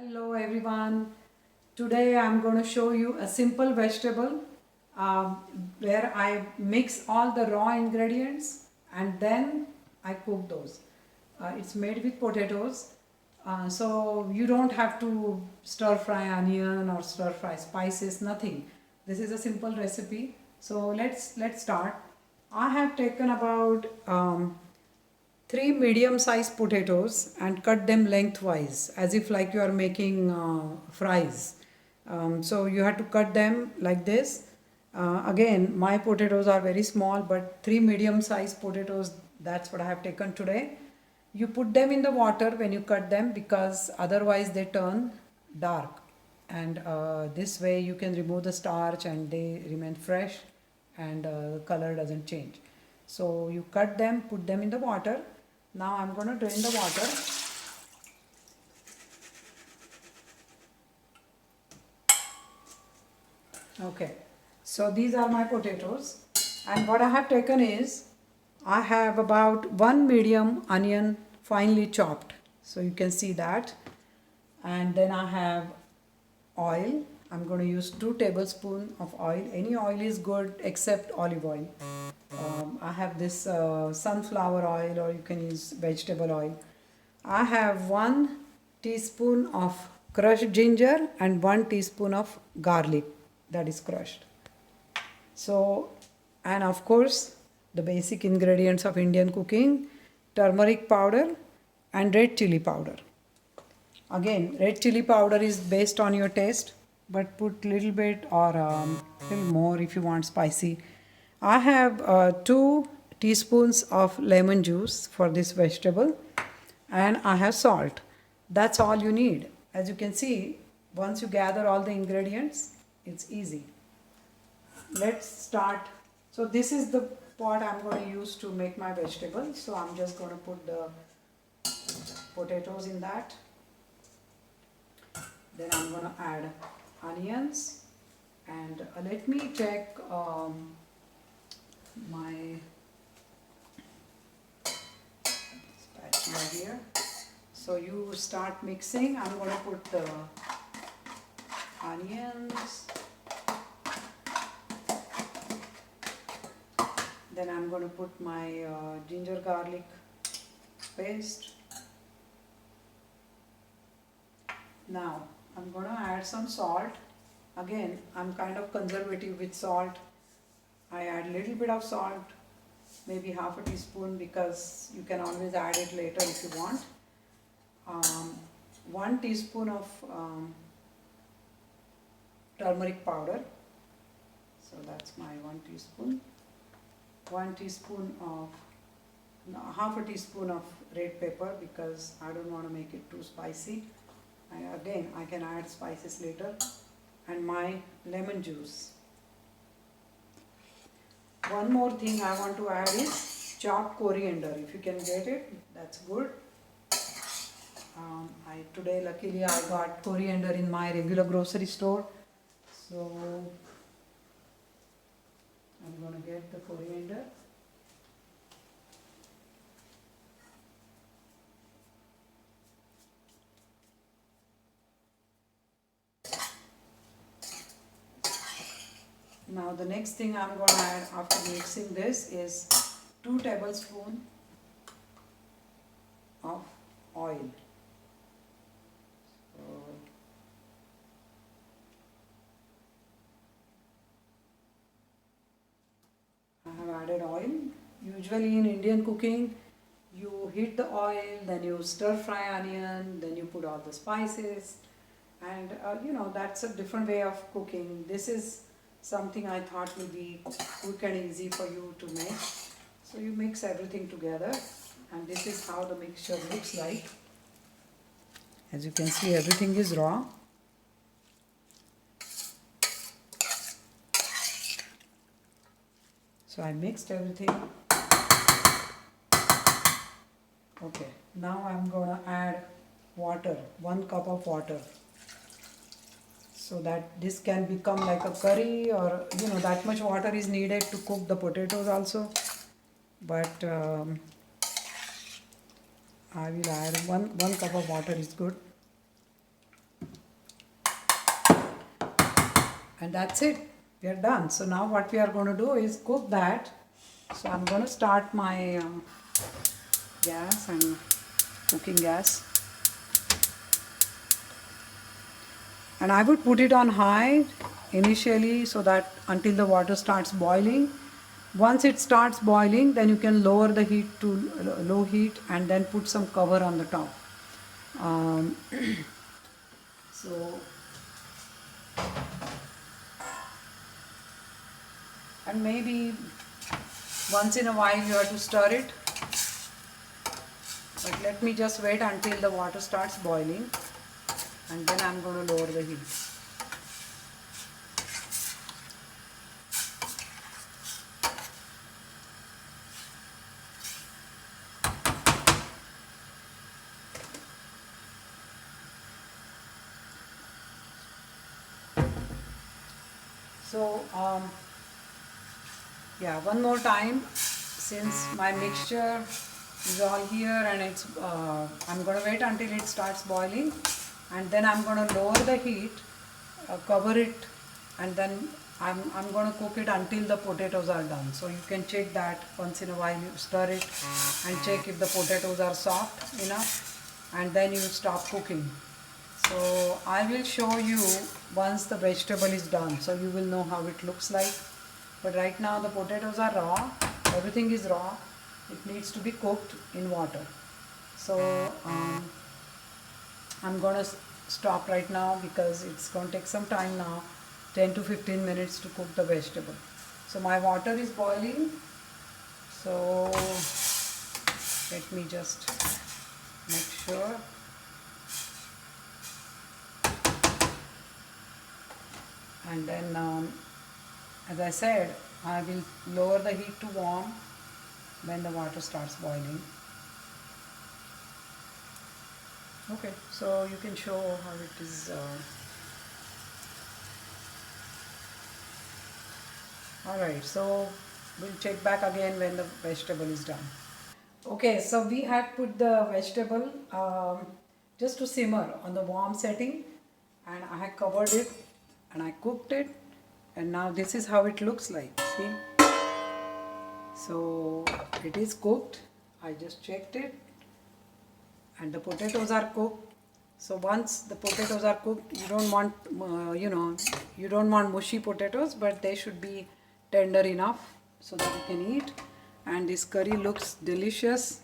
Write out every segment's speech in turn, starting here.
Hello everyone. Today I'm going to show you a simple vegetable um, where I mix all the raw ingredients and then I cook those. It's made with potatoes, so you don't have to stir fry onion or stir fry spices, nothing. This is a simple recipe. So let's start. I have taken about three medium sized potatoes and cut them lengthwise as if like you are making fries. So you have to cut them like this. Again, my potatoes are very small, but three medium sized potatoes, that's what I have taken today. You put them in the water when you cut them because otherwise they turn dark, and this way you can remove the starch and they remain fresh, and the color doesn't change. So you cut them, put them in the water. Now I'm going to drain the water. Okay, so these are my potatoes, and what I have taken is I have about one medium onion finely chopped, so you can see that. And then I have oil. I'm going to use 2 tablespoons of oil. Any oil is good except olive oil. I have this sunflower oil, or you can use vegetable oil. I have 1 teaspoon of crushed ginger and 1 teaspoon of garlic that is crushed. So, and of course, the basic ingredients of Indian cooking: turmeric powder and red chili powder. Again, red chili powder is based on your taste, but put little bit or little more if you want spicy. I have 2 teaspoons of lemon juice for this vegetable, and I have salt. That's all you need. As you can see, once you gather all the ingredients, it's easy. Let's start. So this is the pot I'm going to use to make my vegetables. So I'm just going to put the potatoes in that. Then I'm going to add onions, and let me check my spatula here. So you start mixing. I'm going to put the onions, then I'm going to put my ginger garlic paste. Now I'm going to add some salt. Again, I'm kind of conservative with salt. I add a little bit of salt, maybe half a teaspoon, because you can always add it later if you want. 1 teaspoon of turmeric powder. So that's my 1 teaspoon. 1 teaspoon of, no, half a teaspoon of red pepper, because I don't want to make it too spicy. Again, I can add spices later. And my lemon juice. One more thing I want to add is chopped coriander. If you can get it, that's good. Today luckily I got coriander in my regular grocery store. So I'm going to get the coriander. Now the next thing I'm going to add after mixing this is 2 tablespoons of oil. So I have added oil. Usually in Indian cooking, you heat the oil, then you stir fry onion, then you put all the spices, and that's a different way of cooking. This is something I thought will be quick and easy for you to make. So you mix everything together, and this is how the mixture looks like. As you can see, everything is raw. So I mixed everything. Okay, now I'm going to add water, 1 cup of water, so that this can become like a curry, or that much water is needed to cook the potatoes also. But I will add one cup of water is good. And that's it, we are done. So now what we are going to do is cook that. So I'm going to start my gas and cooking gas, and I would put it on high initially so that until the water starts boiling. Once it starts boiling, then you can lower the heat to low heat and then put some cover on the top. um, so and maybe once in a while you have to stir it, but let me just wait until the water starts boiling and then I'm going to lower the heat. So yeah, one more time, since my mixture is all here and it's I'm going to wait until it starts boiling and then I'm going to lower the heat, cover it, and then I'm going to cook it until the potatoes are done. So you can check that once in a while, you stir it and check if the potatoes are soft enough, and then you stop cooking. So I will show you once the vegetable is done, so you will know how it looks like. But right now the potatoes are raw, everything is raw, it needs to be cooked in water. So I'm gonna stop right now because it's going to take some time now, 10 to 15 minutes to cook the vegetable. So my water is boiling, so let me just make sure. And then as I said, I will lower the heat to warm when the water starts boiling. Okay, so you can show how it is. Alright, so we'll check back again when the vegetable is done. Okay, so we had put the vegetable just to simmer on the warm setting, and I had covered it and I cooked it, and now this is how it looks like. See? So it is cooked. I just checked it, and the potatoes are cooked. So once the potatoes are cooked, you don't want you don't want mushy potatoes, but they should be tender enough so that you can eat. And this curry looks delicious,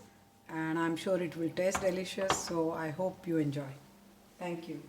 and I'm sure it will taste delicious. So I hope you enjoy. Thank you.